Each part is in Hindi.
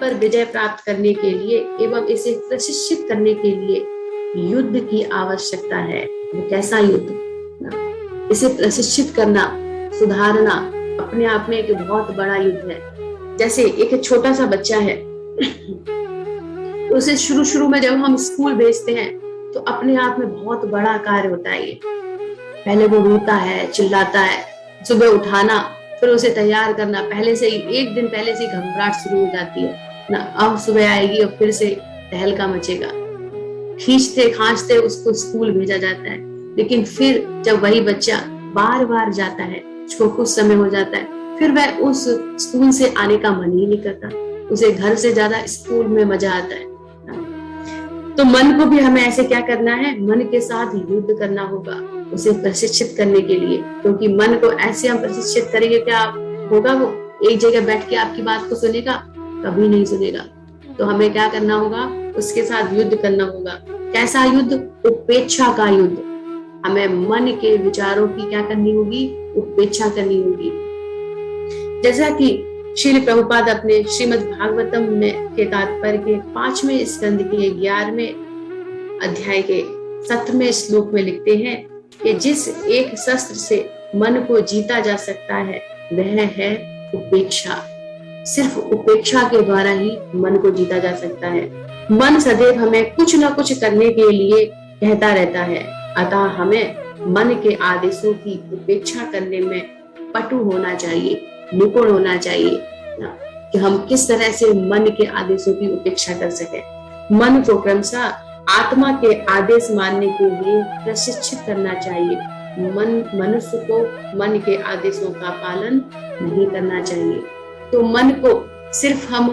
पर विजय प्राप्त करने के लिए एवं इसे प्रशिक्षित करने के लिए युद्ध की आवश्यकता है। वो कैसा युद्ध? इसे प्रशिक्षित करना, सुधारना अपने आप में एक बहुत बड़ा युद्ध है। जैसे एक छोटा सा बच्चा है, उसे शुरू में जब हम स्कूल भेजते हैं तो अपने आप में बहुत बड़ा कार्य होता है ये। पहले वो रोता है, चिल्लाता है, सुबह उठाना, फिर उसे तैयार करना, पहले से ही एक दिन पहले से ही घबराहट शुरू हो जाती है ना। अब सुबह आएगी और फिर से तहलका मचेगा, खींचते खांचते उसको स्कूल भेजा जाता है। लेकिन फिर जब वही बच्चा बार बार जाता है, उसको कुछ समय हो जाता है, फिर वह उस स्कूल से आने का मन ही नहीं करता, उसे घर से ज्यादा स्कूल में मजा आता है। तो मन को भी हमें ऐसे क्या करना है, मन के साथ युद्ध करना होगा उसे प्रशिक्षित करने के लिए। क्योंकि मन को ऐसे हम प्रशिक्षित करेंगे, क्या होगा? वो एक जगह बैठ के आपकी बात को सुनेगा? कभी नहीं सुनेगा। तो हमें क्या करना होगा, उसके साथ युद्ध करना होगा। कैसा युद्ध? उपेक्षा का युद्ध। हमें मन के विचारों की क्या करनी होगी? उपेक्षा करनी होगी। जैसा कि श्रील प्रभुपाद अपने श्रीमद् भागवतम में के तात्पर्य के 5वें स्कंद के 11वें अध्याय के 7वें श्लोक में लिखते हैं कि जिस एक शस्त्र से मन को जीता जा सकता है वह है उपेक्षा। सिर्फ उपेक्षा के द्वारा ही मन को जीता जा सकता है। मन सदैव हमें कुछ न कुछ करने के लिए कहता रहता है, अतः हमें मन के आदेशों की उपेक्षा करने में पटु होना चाहिए, निपुण होना चाहिए कि हम किस तरह से मन के आदेशों की उपेक्षा कर सके। मन को क्रमशः आत्मा के आदेश मानने के लिए प्रशिक्षित करना चाहिए। मनुष्य को मन के आदेशों का पालन नहीं करना चाहिए। तो मन को सिर्फ हम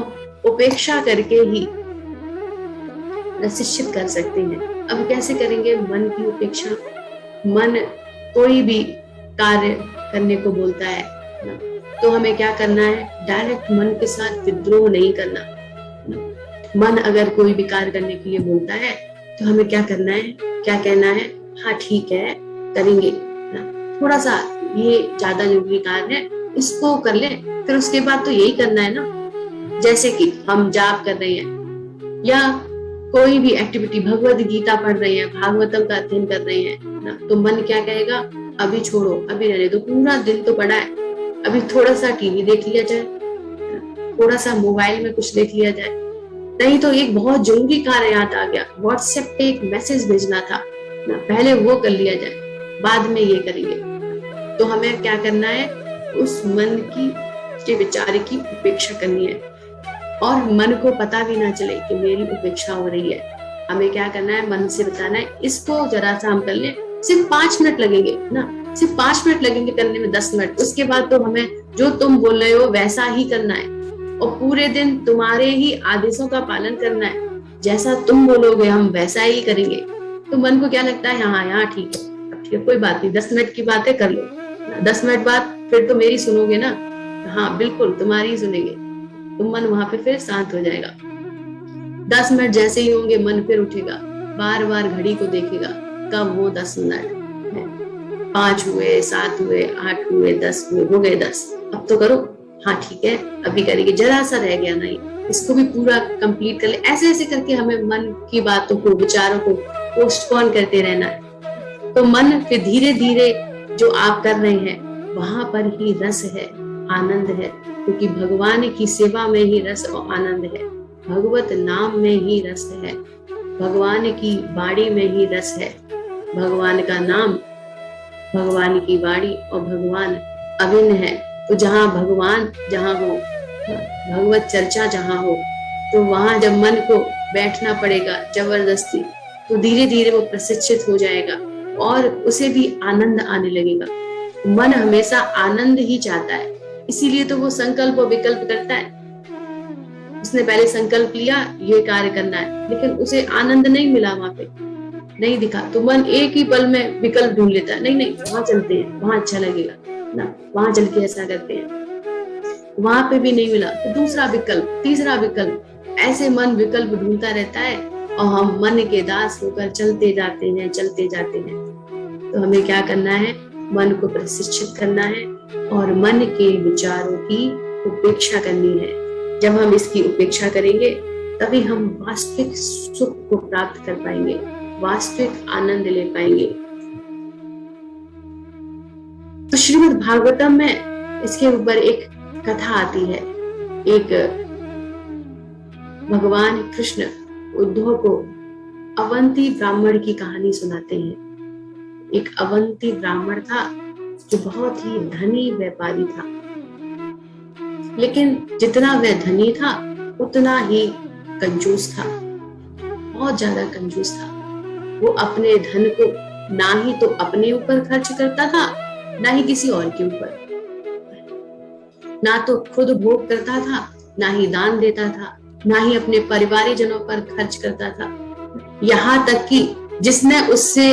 उपेक्षा करके ही प्रशिक्षित कर सकते हैं। अब कैसे करेंगे मन की उपेक्षा? मन कोई भी कार्य करने को बोलता है ना, तो हमें क्या करना है? डायरेक्ट मन के साथ विद्रोह नहीं करना। मन अगर कोई भी कार्य करने के लिए बोलता है तो हमें क्या करना है? क्या कहना है? हाँ ठीक है, करेंगे ना। थोड़ा सा ये ज्यादा जरूरी कार्य है, इसको कर ले, फिर उसके बाद तो यही करना है ना। जैसे कि हम जाप कर रहे हैं या कोई भी एक्टिविटी, भगवद गीता पढ़ रहे हैं, भागवतम का अध्ययन कर रहे हैं ना, तो मन क्या कहेगा? अभी छोड़ो, अभी रहने दो, पूरा दिन तो पड़ा है, अभी थोड़ा सा टीवी देख लिया जाए, थोड़ा सा मोबाइल में कुछ देख लिया जाए, नहीं तो एक बहुत जरूरी कार्य याद आ गया, व्हाट्सएप पे एक मैसेज भेजना था ना, पहले वो कर लिया जाए, बाद में ये करेंगे। तो हमें क्या करना है? उस मन के विचार की उपेक्षा करनी है और मन को पता भी ना चले कि मेरी उपेक्षा हो रही है। हमें क्या करना है? मन से बताना है, इसको जरा सा हम कर ले, सिर्फ 5 मिनट लगेंगे ना, सिर्फ 5 मिनट लगेंगे करने में, 10 मिनट। उसके बाद तो हमें जो तुम बोल रहे हो वैसा ही करना है और पूरे दिन तुम्हारे ही आदेशों का पालन करना है। जैसा तुम बोलोगे हम वैसा ही करेंगे। तो मन को क्या लगता है? हाँ ठीक है, अब ठीक है, कोई बात नहीं, 10 मिनट की बात है, कर लो। 10 मिनट बाद फिर तो मेरी सुनोगे ना? हाँ बिल्कुल, तुम्हारी ही सुनेंगे। तो मन वहां पे फिर शांत हो जाएगा। 10 मिनट जैसे ही होंगे मन फिर उठेगा, बार बार घड़ी को देखेगा, कब वो 10 मिनट, 5 हुए, 7 हुए, 8 हुए, 10 हुए, हो गए 10, अब तो करो। हाँ ठीक है, अभी करेंगे, जरा सा रह गया, नहीं इसको भी पूरा कंप्लीट कर ले। ऐसे ऐसे करके हमें मन की बातों को, विचारों को पोस्टपोन करते रहना है। तो मन फिर धीरे धीरे जो आप कर रहे हैं वहां पर ही रस है, आनंद है, क्योंकि भगवान की सेवा में ही रस और आनंद है, भगवत नाम में ही रस है, भगवान की वाणी में ही रस है। भगवान का नाम, भगवान की वाणी और भगवान अभिन्न है। तो जहाँ भगवान जहाँ हो, भगवत चर्चा जहाँ हो, तो वहां जब मन को बैठना पड़ेगा जबरदस्ती, तो धीरे धीरे वो प्रशिक्षित हो जाएगा और उसे भी आनंद आने लगेगा। मन हमेशा आनंद ही चाहता है, इसीलिए तो वो संकल्प और विकल्प करता है। उसने पहले संकल्प लिया ये कार्य करना है, लेकिन उसे आनंद नहीं मिला, वहां पे नहीं दिखा, तो मन एक ही पल में विकल्प ढूंढ लेता है, नहीं वहां चलते हैं, वहां अच्छा लगेगा ना, वहां चल के ऐसा करते हैं। वहां पे भी नहीं मिला तो दूसरा विकल्प, तीसरा विकल्प, ऐसे मन विकल्प ढूंढता रहता है और हम मन के दास होकर चलते जाते हैं, चलते जाते हैं। तो हमें क्या करना है? मन को प्रशिक्षित करना है और मन के विचारों की उपेक्षा करनी है। जब हम इसकी उपेक्षा करेंगे तभी हम वास्तविक सुख को प्राप्त कर पाएंगे, वास्तविक आनंद ले पाएंगे। तो श्रीमद् भागवतम में इसके ऊपर एक कथा आती है। एक भगवान कृष्ण उद्धव को अवंती ब्राह्मण की कहानी सुनाते हैं। एक अवंती ब्राह्मण था जो बहुत ही धनी व्यापारी था, लेकिन जितना वह धनी था उतना ही कंजूस था, बहुत ज्यादा कंजूस था। वो अपने धन को ना ही तो अपने ऊपर खर्च करता था, ना ही किसी और के ऊपर, ना तो खुद भोग करता था, ना ही दान देता था, ना ही अपने परिवारजनों पर खर्च करता था। यहाँ तक कि जिसने उससे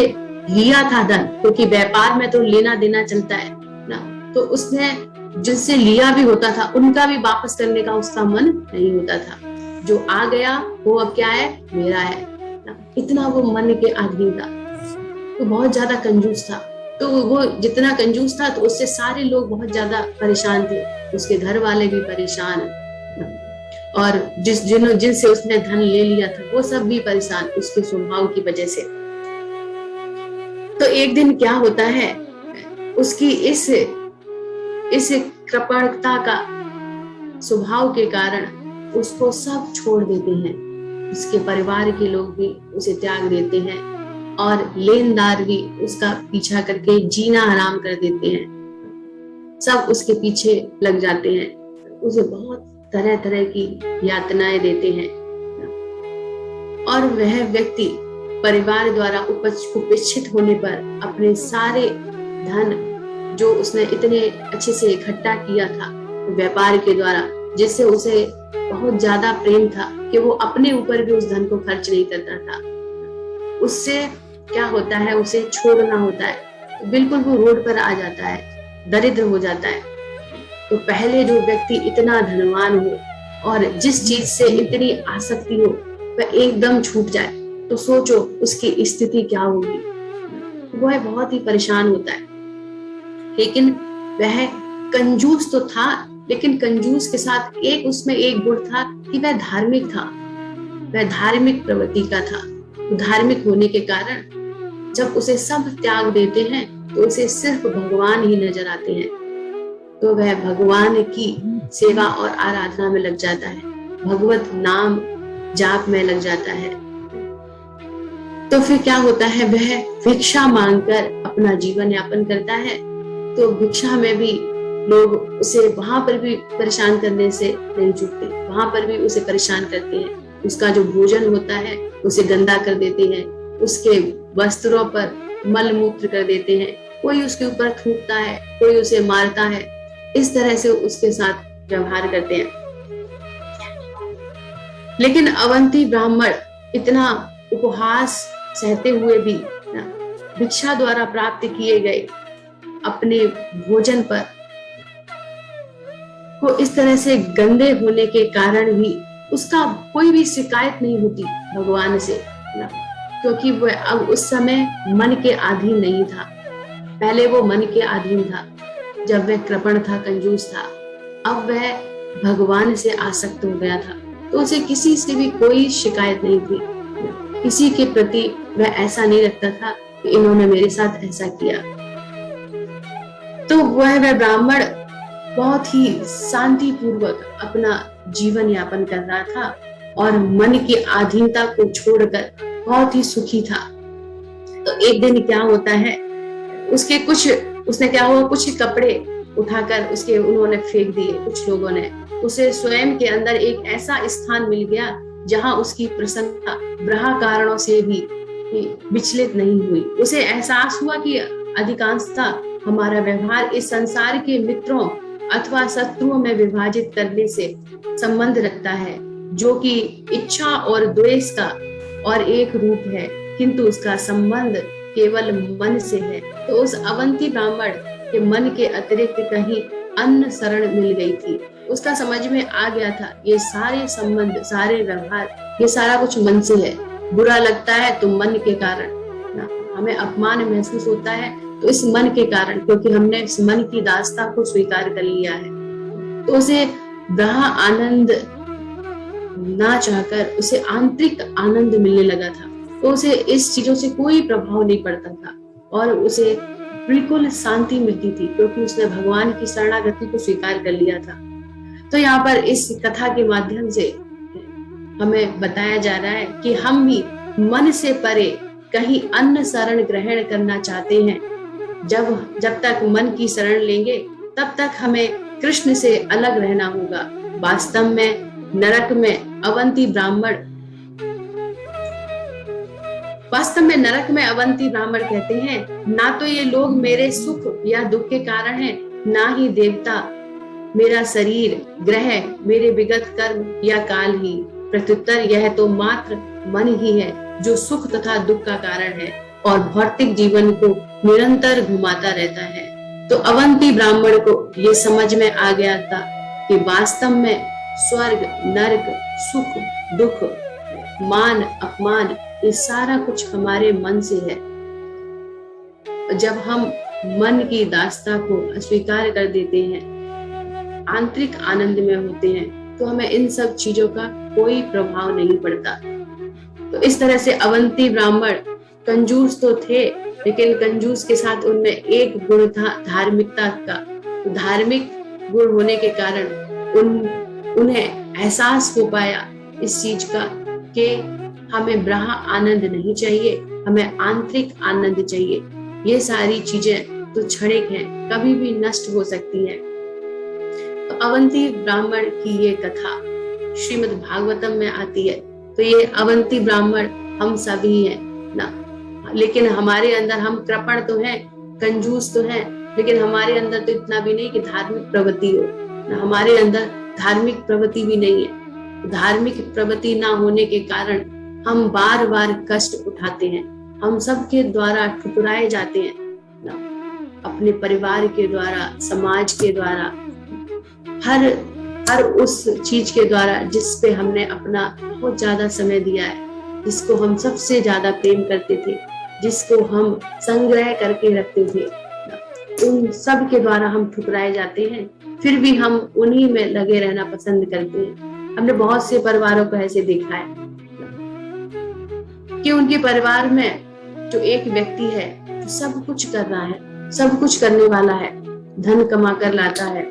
लिया था धन, क्योंकि व्यापार में तो लेना देना चलता है ना, तो उसने जिनसे लिया भी होता था उनका भी वापस करने का उसका मन नहीं होता था। जो आ गया वो अब क्या है, मेरा है ना, इतना वो मन के अधीन था। तो बहुत ज्यादा कंजूस था। तो वो जितना कंजूस था तो उससे सारे लोग बहुत ज्यादा परेशान थे, उसके घर वाले भी परेशान, और जिनसे उसने धन ले लिया था वो सब भी परेशान उसके स्वभाव की वजह से। तो एक दिन क्या होता है, उसकी इस कृपणता का स्वभाव के कारण उसको सब छोड़ देते हैं। उसके परिवार के लोग भी उसे त्याग देते हैं और लेनदार भी उसका पीछा करके जीना हराम कर देते हैं। सब उसके पीछे लग जाते हैं, उसे बहुत तरह तरह की यातनाएं देते हैं, और वह व्यक्ति परिवार द्वारा उपेक्षित होने पर अपने सारे धन जो उसने इतने अच्छे से इकट्ठा किया था व्यापार के द्वारा, जिससे उसे बहुत ज्यादा प्रेम था कि वो अपने ऊपर भी उस धन को खर्च नहीं करता था, उससे क्या होता है, उसे छोड़ना होता है। बिल्कुल वो रोड पर आ जाता है, दरिद्र हो जाता है। तो पहले जो व्यक्ति इतना धनवान हो और जिस चीज से इतनी आसक्ति हो वह एकदम छूट जाए तो सोचो उसकी स्थिति क्या होगी। वह बहुत ही परेशान होता है। लेकिन वह कंजूस तो था, लेकिन कंजूस के साथ उसमें एक गुण था कि वह धार्मिक था, वह धार्मिक प्रवृत्ति का था। धार्मिक होने के कारण जब उसे सब त्याग देते हैं तो उसे सिर्फ भगवान ही नजर आते हैं, तो वह भगवान की सेवा और आराधना में लग जाता है, भगवत नाम जाप में लग जाता है। तो फिर क्या होता है, वह भिक्षा मांगकर अपना जीवन यापन करता है। तो भिक्षा में भी लोग उसे वहां पर भी परेशान करने से नहीं चूकते, वहां पर भी उसे परेशान करते हैं। उसका जो भोजन होता है उसे गंदा कर देते हैं, उसके वस्त्रों पर मल मूत्र कर देते हैं, कोई उसके ऊपर थूकता है, कोई उसे मारता है, इस तरह से उसके साथ व्यवहार करते हैं। लेकिन अवंती ब्राह्मण इतना उपहास सहते हुए भी भिक्षा द्वारा प्राप्त किए गए अपने भोजन पर वो इस तरह से गंदे होने के कारण भी उसका कोई भी शिकायत नहीं होती भगवान से, क्योंकि वह अब उस समय मन के अधीन नहीं था। पहले वो मन के अधीन था जब वह कृपण था, कंजूस था। अब वह भगवान से आसक्त हो गया था, तो उसे किसी से भी कोई शिकायत नहीं थी। किसी के प्रति वह ऐसा नहीं रखता था कि इन्होंने मेरे साथ ऐसा किया। तो वह ब्राह्मण बहुत ही शांति पूर्वक अपना जीवन यापन कर रहा था और मन की अधीनता को छोड़कर बहुत ही सुखी था। तो एक दिन क्या होता है, उसने क्या हुआ, कुछ कपड़े उठाकर उन्होंने फेंक दिए कुछ लोगों ने। उसे स्वयं के अंदर एक ऐसा स्थान मिल गया जहां उसकी प्रसन्नता ब्रह्म कारणों से भी विचलित नहीं हुई। उसे एहसास हुआ कि अधिकांशतः हमारा व्यवहार इस संसार के मित्रों अथवा शत्रुओं में विभाजित करने से संबंध रखता है, जो कि इच्छा और द्वेष का और एक रूप है, किंतु उसका संबंध केवल मन से है। तो उस अवंती ब्राह्मण के मन के अतिरिक्त कहीं अन्य शरण मिल गई थी। उसका समझ में आ गया था ये सारे संबंध, सारे व्यवहार, ये सारा कुछ मन से है। बुरा लगता है तो मन के कारण, हमें अपमान महसूस होता है तो इस मन के कारण, क्योंकि हमने इस मन की दास्ता को स्वीकार कर लिया है। तो उसे वह आनंद ना चाहकर उसे आंतरिक आनंद मिलने लगा था, तो उसे इस चीजों से कोई प्रभाव नहीं पड़ता था और उसे बिल्कुल शांति मिलती थी, क्योंकि उसने भगवान की शरणागति को स्वीकार कर लिया था। तो यहाँ पर इस कथा के माध्यम से हमें बताया जा रहा है कि हम भी मन से परे कहीं अन्य शरण ग्रहण करना चाहते हैं। जब तक मन की शरण लेंगे तब तक हमें कृष्ण से अलग रहना होगा। वास्तव में नरक में अवंती ब्राह्मण कहते हैं, ना तो ये लोग मेरे सुख या दुख के कारण हैं, ना ही देवता, मेरा शरीर, ग्रह, मेरे विगत कर्म या काल ही। प्रत्युत्तर यह तो मात्र मन ही है जो सुख तथा दुख का कारण है और भौतिक जीवन को निरंतर घुमाता रहता है। तो अवंती ब्राह्मण को ये समझ में आ गया था कि वास्तव में स्वर्ग, नरक, सुख, दुख, मान, अपमान, ये सारा कुछ हमारे मन से है। जब हम मन की दास्ता को अस्वीकार कर देते हैं, आंतरिक आनंद में होते हैं, तो हमें इन सब चीजों का कोई प्रभाव नहीं पड़ता। तो इस तरह से अवंती ब्राह्मण कंजूस तो थे, लेकिन कंजूस के साथ उनमें एक गुण था धार्मिकता का। धार्मिक गुण होने के कारण उन्हें एहसास हो पाया इस चीज का कि हमें बाह्य आनंद नहीं चाहिए, हमें आंतरिक आनंद चाहिए। ये सारी चीजें तो क्षणिक हैं, कभी भी नष्ट हो सकती हैं। तो अवंती ब्राह्मण की ये कथा श्रीमद् भागवतम में आती है। तो ये अवंती ब्राह्मण हम सभी हैं ना, लेकिन हमारे अंदर हम कृपण तो हैं, कंजूस तो हैं, लेकिन हमारे अंदर तो इतना भी नहीं कि धार्मिक प्रवृत्ति हो ना, हमारे अंदर धार्मिक प्रवृत्ति भी नहीं है। धार्मिक प्रवृत्ति ना होने के कारण हम बार बार कष्ट उठाते हैं, हम सबके द्वारा ठुकराए जाते हैं ना, अपने परिवार के द्वारा, समाज के द्वारा, हर उस चीज के द्वारा जिस पे हमने अपना बहुत ज्यादा समय दिया है, जिसको हम सबसे ज्यादा प्रेम करते थे, जिसको हम संग्रह करके रखते थे, उन सब के द्वारा हम ठुकराए जाते हैं। फिर भी हम उन्हीं में लगे रहना पसंद करते हैं। हमने बहुत से परिवारों को ऐसे देखा है कि उनके परिवार में जो एक व्यक्ति है जो सब कुछ कर रहा है, सब कुछ करने वाला है, धन कमा कर लाता है,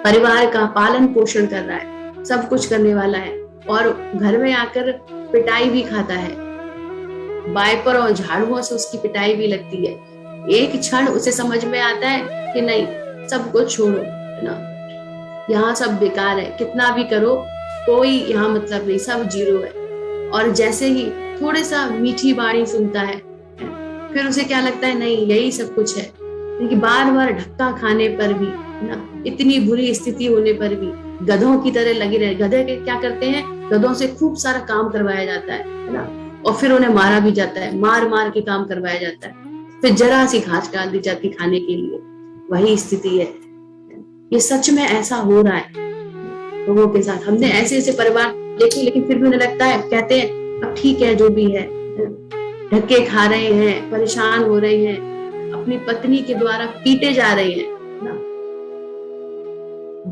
परिवार का पालन पोषण कर रहा है, सब कुछ करने वाला है, और घर में आकर पिटाई भी खाता है, वाइपर और झाड़ुओं से उसकी पिटाई भी लगती है। एक क्षण उसे समझ में आता है कि नहीं, सब कुछ छोड़ो ना, यहाँ सब बेकार है, कितना भी करो कोई यहाँ मतलब नहीं, सब जीरो है। और जैसे ही थोड़े सा मीठी बाणी सुनता है, फिर उसे क्या लगता है, नहीं यही सब कुछ है। क्योंकि बार बार धक्का खाने पर भी ना, इतनी बुरी स्थिति होने पर भी गधों की तरह लगे रहे। गधे के क्या करते हैं, गधों से खूब सारा काम करवाया जाता है ना, और फिर उन्हें मारा भी जाता है, मार मार के काम करवाया जाता है, फिर जरा सी घास डाल दी जाती खाने के लिए। वही स्थिति है, ये सच में ऐसा हो रहा है लोगों के साथ। हमने ऐसे ऐसे परिवार देखे, लेकिन फिर भी उन्हें लगता है, कहते हैं अब ठीक है जो भी है, धक्के खा रहे हैं, परेशान हो रहे हैं, अपनी पत्नी के द्वारा पीटे जा रहे हैं ना,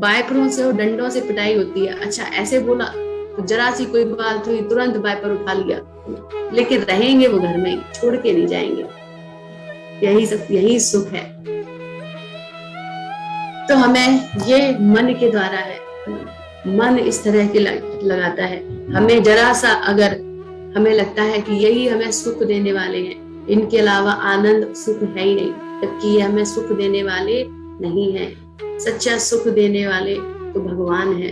वाइपरों से और डंडों से पिटाई होती है। अच्छा ऐसे बोला तो जरा सी कोई बात हुई तुरंत वाइपर उठा लिया, लेकिन रहेंगे वो घर में, छोड़ के नहीं जाएंगे। यही सुख है। तो हमें ये मन के द्वारा है, मन इस तरह के लगाता है। हमें जरा सा अगर हमें लगता है कि यही हमें सुख देने वाले हैं, इनके अलावा आनंद सुख है ही नहीं, जबकि ये हमें सुख देने वाले नहीं है। सच्चा सुख देने वाले तो भगवान है।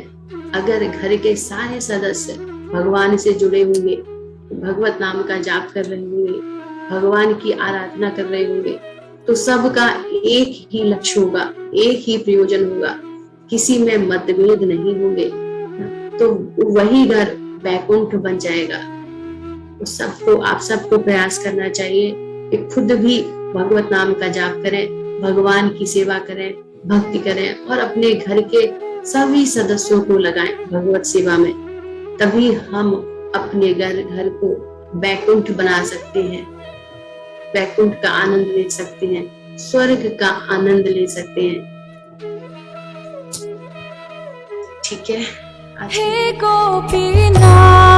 अगर घर के सारे सदस्य भगवान से जुड़े होंगे, भगवत नाम का जाप कर रहे होंगे, भगवान की आराधना कर रहे होंगे, तो सबका एक ही लक्ष्य होगा, एक ही प्रयोजन होगा, किसी में मतभेद नहीं होंगे, तो वही घर वैकुंठ बन जाएगा। तो सबको, आप सबको प्रयास करना चाहिए कि खुद भी भगवत नाम का जाप करें, भगवान की सेवा करें, भक्ति करें, और अपने घर के सभी सदस्यों को लगाएं भगवत सेवा में। तभी हम अपने घर को वैकुंठ बना सकते हैं, वैकुंठ का आनंद ले सकते हैं, स्वर्ग का आनंद ले सकते हैं। ठीक है, आज हे गोपीनाथ